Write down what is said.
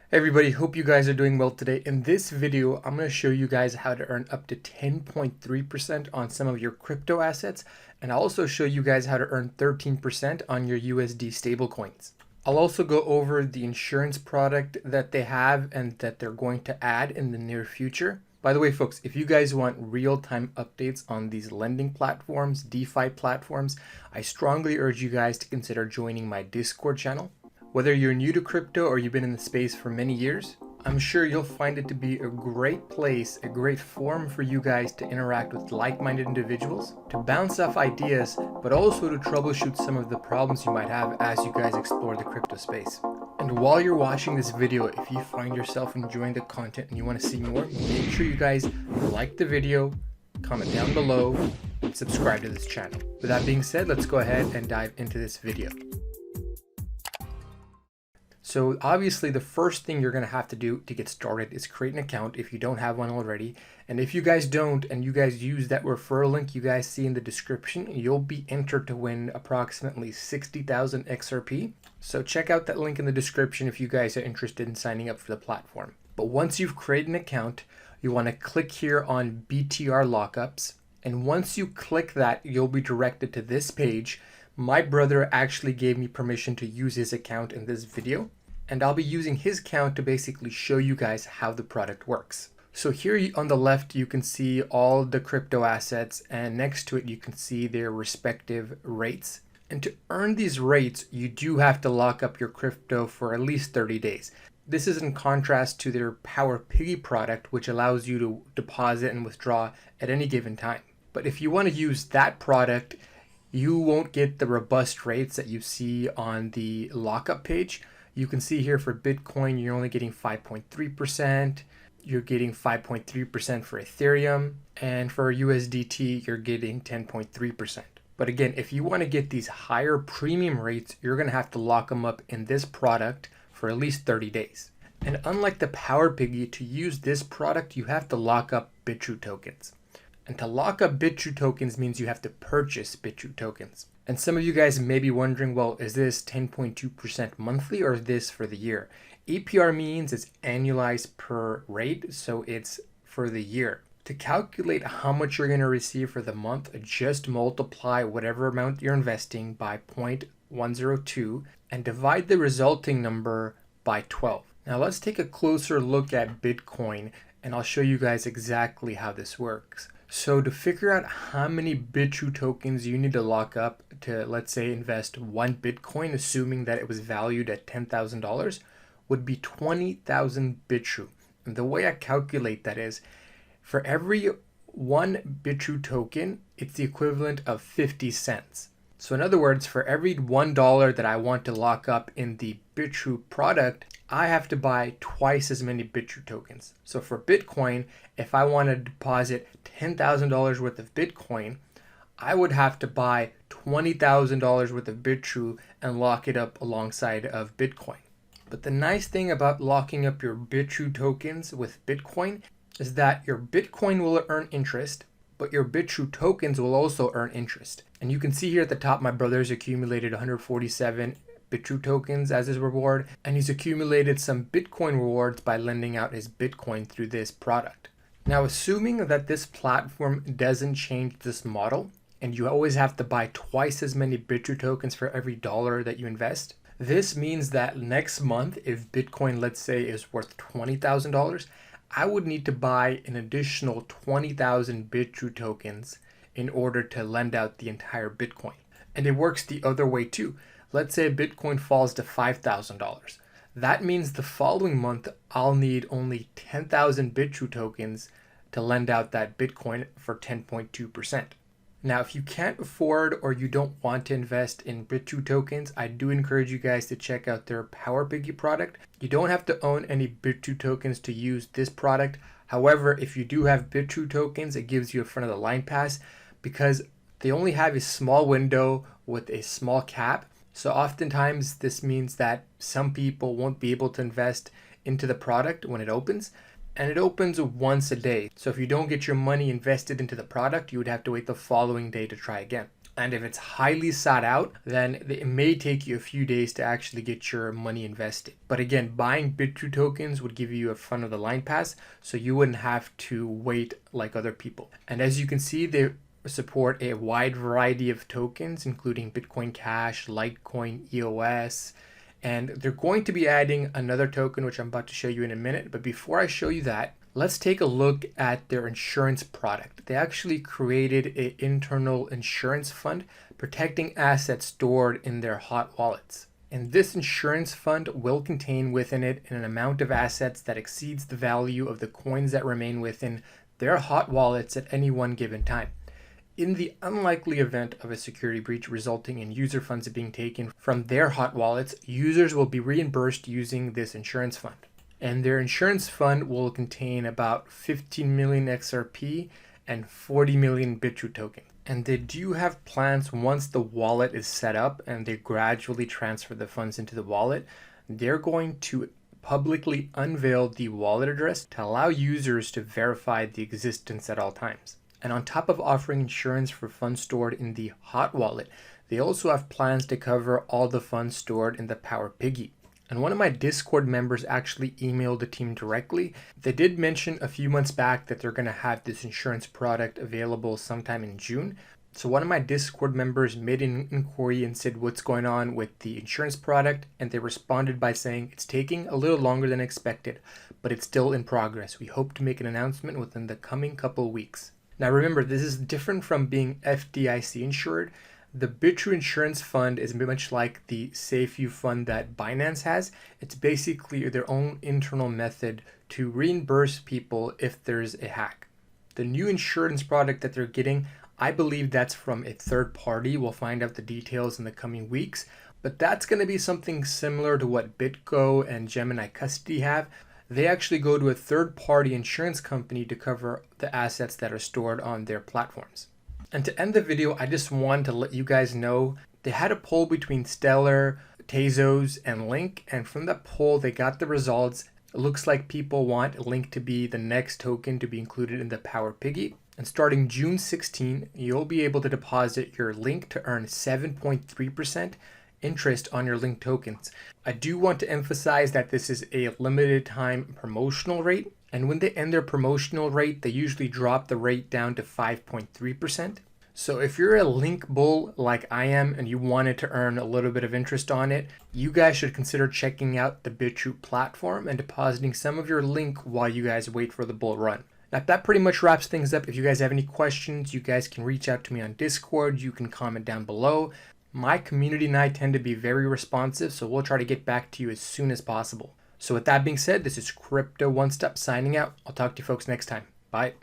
Hey everybody, hope you guys are doing well today. In this video, I'm going to show you guys how to earn up to 10.3% on some of your crypto assets, and I'll also show you guys how to earn 13% on your USD stablecoins. I'll also go over the insurance product that they have and that they're going to add in the near future. By the way, folks, if you guys want real-time updates on these lending platforms, DeFi platforms, I strongly urge you guys to consider joining my Discord channel. Whether you're new to crypto or you've been in the space for many years, I'm sure you'll find it to be a great place, a great forum for you guys to interact with like-minded individuals, to bounce off ideas, but also to troubleshoot some of the problems you might have as you guys explore the crypto space. And while you're watching this video, if you find yourself enjoying the content and you want to see more, make sure you guys like the video, comment down below, and subscribe to this channel. With that being said, let's go ahead and dive into this video. So obviously the first thing you're going to have to do to get started is create an account if you don't have one already. And if you guys don't and you guys use that referral link you guys see in the description, you'll be entered to win approximately 60,000 XRP. So check out that link in the description if you guys are interested in signing up for the platform. But once you've created an account, you want to click here on BTR lockups. And once you click that, you'll be directed to this page. My brother actually gave me permission to use his account in this video, and I'll be using his account to basically show you guys how the product works. So here on the left, you can see all the crypto assets, and next to it, you can see their respective rates. And to earn these rates, you do have to lock up your crypto for at least 30 days. This is in contrast to their Power Piggy product, which allows you to deposit and withdraw at any given time. But if you want to use that product, you won't get the robust rates that you see on the lockup page. You can see here for Bitcoin, you're only getting 5.3%. You're getting 5.3% for Ethereum. And for USDT, you're getting 10.3%. But again, if you want to get these higher premium rates, you're going to have to lock them up in this product for at least 30 days. And unlike the Power Piggy, to use this product, you have to lock up Bitrue tokens. And to lock up Bitrue tokens means you have to purchase Bitrue tokens. And some of you guys may be wondering, well, is this 10.2% monthly or is this for the year? APR means it's annualized per rate, so it's for the year. To calculate how much you're going to receive for the month, just multiply whatever amount you're investing by 0.102 and divide the resulting number by 12. Now let's take a closer look at Bitcoin, and I'll show you guys exactly how this works. So to figure out how many Bitrue tokens you need to lock up to, let's say, invest 1 Bitcoin, assuming that it was valued at $10,000, would be 20,000 Bitrue. And the way I calculate that is, for every 1 Bitrue token, it's the equivalent of 50 cents. So in other words, for every $1 that I want to lock up in the Bitrue product, I have to buy twice as many Bitrue tokens. So for Bitcoin, if I want to deposit $10,000 worth of Bitcoin, I would have to buy $20,000 worth of Bitrue and lock it up alongside of Bitcoin. But the nice thing about locking up your Bitrue tokens with Bitcoin is that your Bitcoin will earn interest, but your Bitrue tokens will also earn interest. And you can see here at the top, my brother's accumulated 147 Bitrue tokens as his reward, and he's accumulated some Bitcoin rewards by lending out his Bitcoin through this product. Now, assuming that this platform doesn't change this model, and you always have to buy twice as many Bitrue tokens for every dollar that you invest, this means that next month, if Bitcoin, let's say, is worth $20,000, I would need to buy an additional 20,000 Bitrue tokens in order to lend out the entire Bitcoin. And it works the other way too. Let's say Bitcoin falls to $5,000. That means the following month, I'll need only 10,000 Bitrue tokens to lend out that Bitcoin for 10.2%. Now, if you can't afford or you don't want to invest in Bitrue tokens, I do encourage you guys to check out their Power Piggy product. You don't have to own any Bitrue tokens to use this product. However, if you do have Bitrue tokens, it gives you a front of the line pass because they only have a small window with a small cap. So oftentimes this means that some people won't be able to invest into the product when it opens, and it opens once a day. So if you don't get your money invested into the product, you would have to wait the following day to try again. And if it's highly sought out, then it may take you a few days to actually get your money invested. But again, buying Bitrue tokens would give you a front of the line pass, so you wouldn't have to wait like other people. And as you can see, they support a wide variety of tokens, including Bitcoin Cash, Litecoin, EOS, and they're going to be adding another token, which I'm about to show you in a minute. But before I show you that, let's take a look at their insurance product. They actually created an internal insurance fund protecting assets stored in their hot wallets. And this insurance fund will contain within it an amount of assets that exceeds the value of the coins that remain within their hot wallets at any one given time. In the unlikely event of a security breach resulting in user funds being taken from their hot wallets, users will be reimbursed using this insurance fund. And their insurance fund will contain about 15 million XRP and 40 million Bitrue tokens. And they do have plans once the wallet is set up and they gradually transfer the funds into the wallet, they're going to publicly unveil the wallet address to allow users to verify the existence at all times. And on top of offering insurance for funds stored in the hot wallet, they also have plans to cover all the funds stored in the Power Piggy. And one of my Discord members actually emailed the team directly. They did mention a few months back that they're going to have this insurance product available sometime in June. So one of my Discord members made an inquiry and said what's going on with the insurance product, and they responded by saying it's taking a little longer than expected, but it's still in progress. We hope to make an announcement within the coming couple weeks. Now remember, this is different from being FDIC insured. The Bitrue Insurance Fund is much like the SafeU fund that Binance has. It's basically their own internal method to reimburse people if there's a hack. The new insurance product that they're getting, I believe that's from a third party. We'll find out the details in the coming weeks. But that's going to be something similar to what BitGo and Gemini Custody have. They actually go to a third-party insurance company to cover the assets that are stored on their platforms. And to end the video, I just wanted to let you guys know they had a poll between Stellar, Tezos, and Link, and from that poll, they got the results. It looks like people want Link to be the next token to be included in the Power Piggy. And starting June 16, you'll be able to deposit your Link to earn 7.3% interest on your Link tokens. I do want to emphasize that this is a limited time promotional rate, and when they end their promotional rate, they usually drop the rate down to 5.3%. So if you're a Link bull like I am and you wanted to earn a little bit of interest on it, you guys should consider checking out the Bitrue platform and depositing some of your Link while you guys wait for the bull run. Now that pretty much wraps things up. If you guys have any questions, you guys can reach out to me on Discord. You can comment down below. My community and I tend to be very responsive, so we'll try to get back to you as soon as possible. So with that being said, this is CryptoOneStop signing out. I'll talk to you folks next time. Bye.